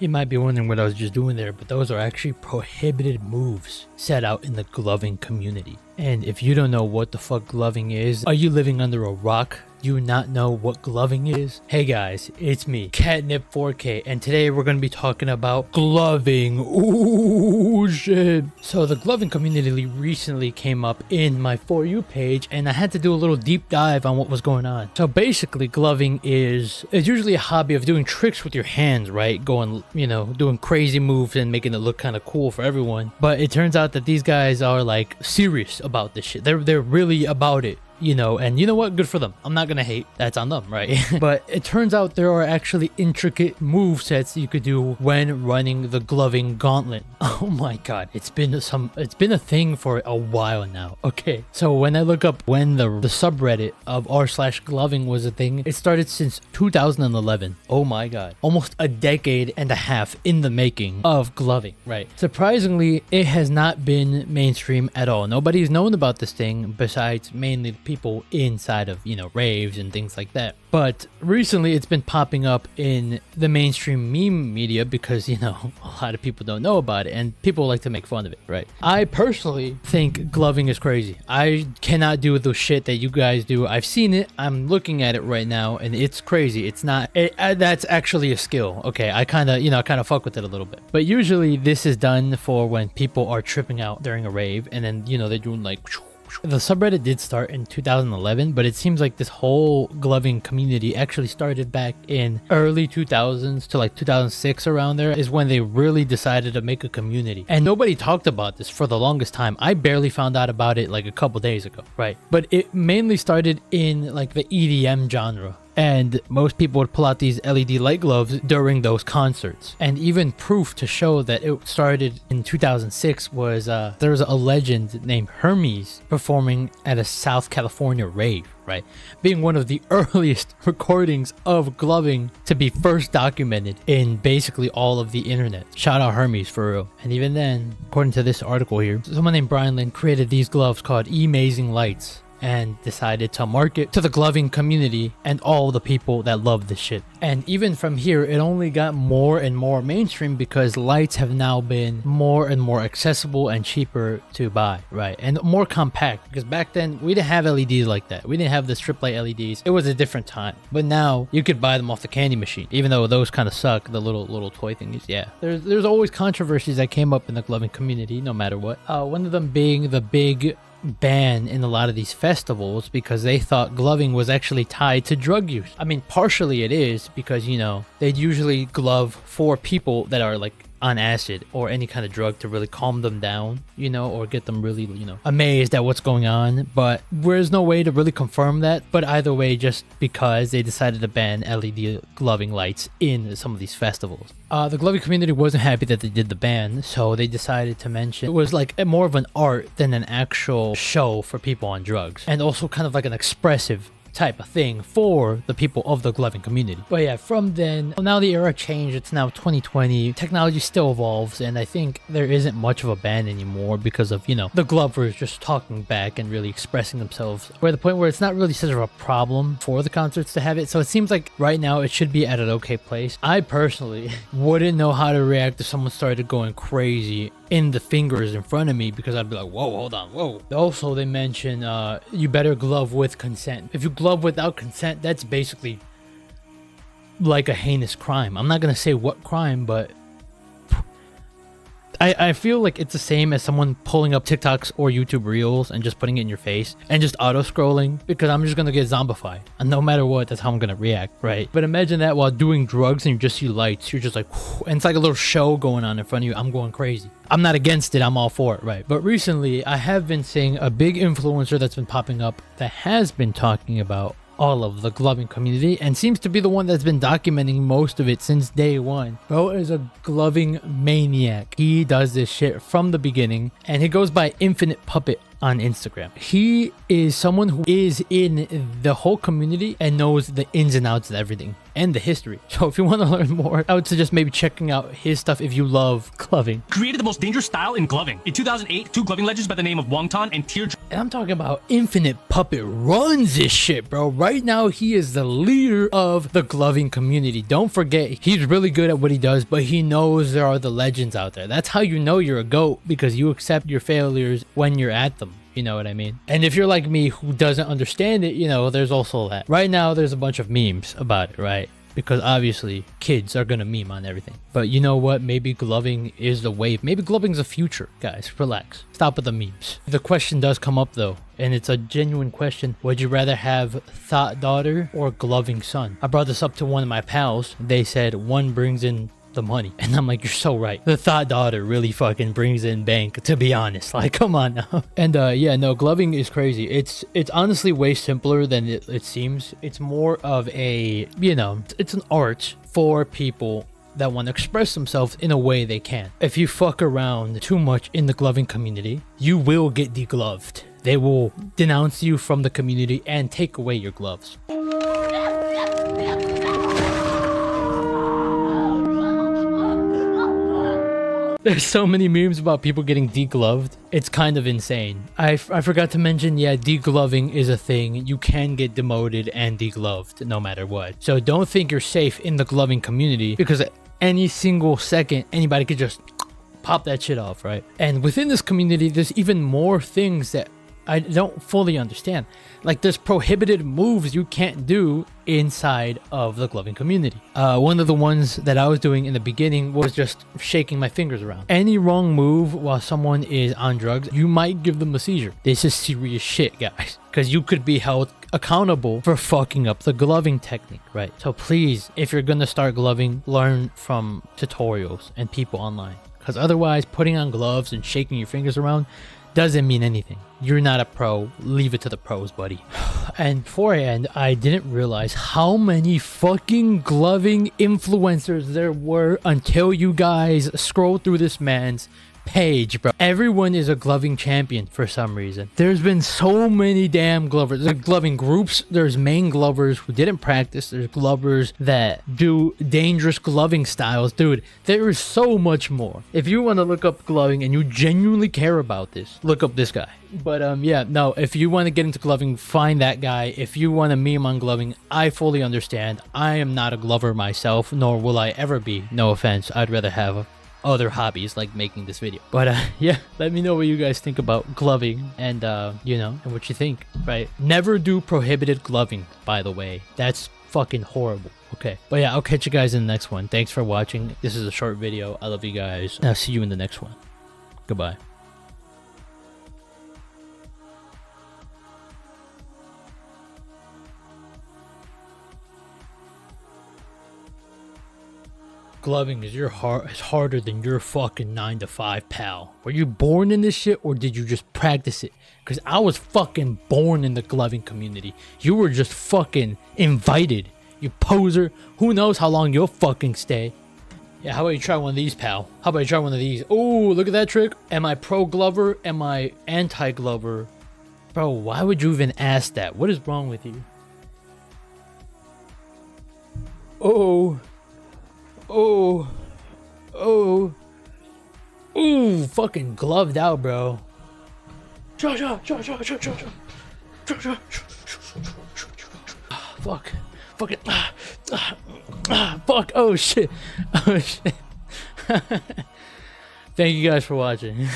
You might be wondering what I was just doing there, but those are actually prohibited moves set out in the gloving community. And if you don't know what the fuck gloving is, are you living under a rock? Do you not know what gloving is? Hey guys, it's me, Catnip 4K, and today we're going to be talking about gloving. Ooh, shit. So the gloving community recently came up in my For You page, and I had to do a little deep dive on what was going on. So basically, gloving is usually a hobby of doing tricks with your hands, right? Going, doing crazy moves and making it look kind of cool for everyone. But it turns out that these guys are like serious about this shit. They're really about it. And you know what? Good for them. I'm not gonna hate. That's on them, right? But it turns out there are actually intricate move sets you could do when running the gloving gauntlet. Oh my god, it's been a thing for a while now. Okay, so when I look up when the subreddit of r/gloving was a thing, it started since 2011. Oh my god, almost a decade and a half in the making of gloving, right? Surprisingly, it has not been mainstream at all. Nobody's known about this thing besides mainly people inside of raves and things like that. But recently it's been popping up in the mainstream meme media because a lot of people don't know about it and people like to make fun of it, right? I personally think gloving is crazy. I cannot do the shit that you guys do. I've seen it, I'm looking at it right now, and it's crazy. It's not that's actually a skill. Okay, I kind of fuck with it a little bit, but usually this is done for when people are tripping out during a rave, and then they're doing like. The subreddit did start in 2011, but it seems like this whole gloving community actually started back in early 2000s to like 2006. Around there is when they really decided to make a community, and nobody talked about this for the longest time. I barely found out about it like a couple days ago, right? But it mainly started in like the EDM genre. And most people would pull out these LED light gloves during those concerts. And even proof to show that it started in 2006 was there was a legend named Hermes performing at a South California rave, right? Being one of the earliest recordings of gloving to be first documented in basically all of the internet. Shout out Hermes for real. And even then, according to this article here, someone named Brian Lynn created these gloves called E-Mazing Lights and decided to market to the gloving community and all the people that love this shit. And even from here, it only got more and more mainstream because lights have now been more and more accessible and cheaper to buy, right? And more compact, because back then we didn't have LEDs like that. We didn't have the strip light LEDs. It was a different time. But now you could buy them off the candy machine, even though those kind of suck, the little toy thingies. Yeah, there's always controversies that came up in the gloving community, no matter what. One of them being the big ban in a lot of these festivals because they thought gloving was actually tied to drug use. I mean, partially it is because they'd usually glove for people that are like on acid or any kind of drug to really calm them down, or get them really, amazed at what's going on. But there's no way to really confirm that. But either way, just because they decided to ban LED gloving lights in some of these festivals. The gloving community wasn't happy that they did the ban, so they decided to mention it was like more of an art than an actual show for people on drugs, and also kind of like an expressive type of thing for the people of the gloving community. But yeah, from then, now the era changed. It's now 2020. Technology still evolves, and I think there isn't much of a ban anymore because of, the glovers just talking back and really expressing themselves. We're at the point where it's not really such of a problem for the concerts to have it. So it seems like right now it should be at an okay place. I personally wouldn't know how to react if someone started going crazy in the fingers in front of me, because I'd be like, whoa, hold on, whoa. Also, they mention you better glove with consent. If you glove without consent, that's basically like a heinous crime. I'm not gonna say what crime, but I feel like it's the same as someone pulling up TikToks or YouTube Reels and just putting it in your face and just auto-scrolling, because I'm just gonna get zombified. And no matter what, that's how I'm gonna react, right? But imagine that while doing drugs and you just see lights. You're just like, whew, and it's like a little show going on in front of you. I'm going crazy. I'm not against it. I'm all for it, right? But recently, I have been seeing a big influencer that's been popping up that has been talking about all of the gloving community and seems to be the one that's been documenting most of it since day one. Bro is a gloving maniac. He does this shit from the beginning, and he goes by Infinite Puppet on Instagram. He is someone who is in the whole community and knows the ins and outs of everything and the history. So if you want to learn more, I would suggest maybe checking out his stuff if you love gloving. Created the most dangerous style in gloving. In 2008, two gloving legends by the name of Wongtan and Teardrop. And I'm talking about Infinite Puppet runs this shit, bro. Right now, he is the leader of the gloving community. Don't forget, he's really good at what he does, but he knows there are the legends out there. That's how you know you're a GOAT, because you accept your failures when you're at them. You know what I mean? And if you're like me who doesn't understand it, you know, there's also that. Right now, there's a bunch of memes about it, right? Because obviously kids are gonna meme on everything. But you know what? Maybe gloving is the wave. Maybe gloving's the future. Guys, relax. Stop with the memes. The question does come up though, and it's a genuine question. Would you rather have thought daughter or gloving son? I brought this up to one of my pals. They said one brings in the money, and I'm like, you're so right. The thought daughter really fucking brings in bank, to be honest. Like, come on now. And yeah, no, gloving is crazy. It's honestly way simpler than it seems. It's more of a, you know, it's an art for people that want to express themselves in a way they can. If you fuck around too much in the gloving community, you will get degloved. They will denounce you from the community and take away your gloves. There's so many memes about people getting degloved. It's kind of insane. I forgot to mention, yeah, degloving is a thing. You can get demoted and degloved no matter what. So don't think you're safe in the gloving community, because at any single second, anybody could just pop that shit off, right? And within this community, there's even more things that I don't fully understand. Like, there's prohibited moves you can't do inside of the gloving community. One of the ones that I was doing in the beginning was just shaking my fingers around. Any wrong move while someone is on drugs, you might give them a seizure. This is serious shit, guys, because you could be held accountable for fucking up the gloving technique, right? So please, if you're gonna start gloving, learn from tutorials and people online, because otherwise putting on gloves and shaking your fingers around doesn't mean anything. You're not a pro. Leave it to the pros, buddy. And beforehand, I didn't realize how many fucking gloving influencers there were until you guys scroll through this man's page, bro. Everyone is a gloving champion for some reason. There's been so many damn glovers. There's gloving groups. There's main glovers who didn't practice. There's glovers that do dangerous gloving styles. Dude, there is so much more. If you want to look up gloving and you genuinely care about this, look up this guy. But yeah, no, if you want to get into gloving, find that guy. If you want to meme on gloving, I fully understand. I am not a glover myself, nor will I ever be. No offense. I'd rather have other hobbies like making this video. But yeah, let me know what you guys think about gloving, and you know, and what you think, right? Never do prohibited gloving, by the way. That's fucking horrible. Okay, but yeah, I'll catch you guys in the next one. Thanks for watching. This is a short video. I love you guys, and I'll see you in the next one. Goodbye. Gloving is it's harder than your fucking 9 to 5, pal. Were you born in this shit, or did you just practice it? Because I was fucking born in the gloving community. You were just fucking invited, you poser. Who knows how long you'll fucking stay. Yeah, how about you try one of these, pal? How about you try one of these? Oh, look at that trick. Am I pro glover? Am I anti glover? Bro, why would you even ask that? What is wrong with you? Oh. Oh, oh, ooh, fucking gloved out, bro. Fuck, fucking, fuck, oh shit, oh shit. Thank you guys for watching.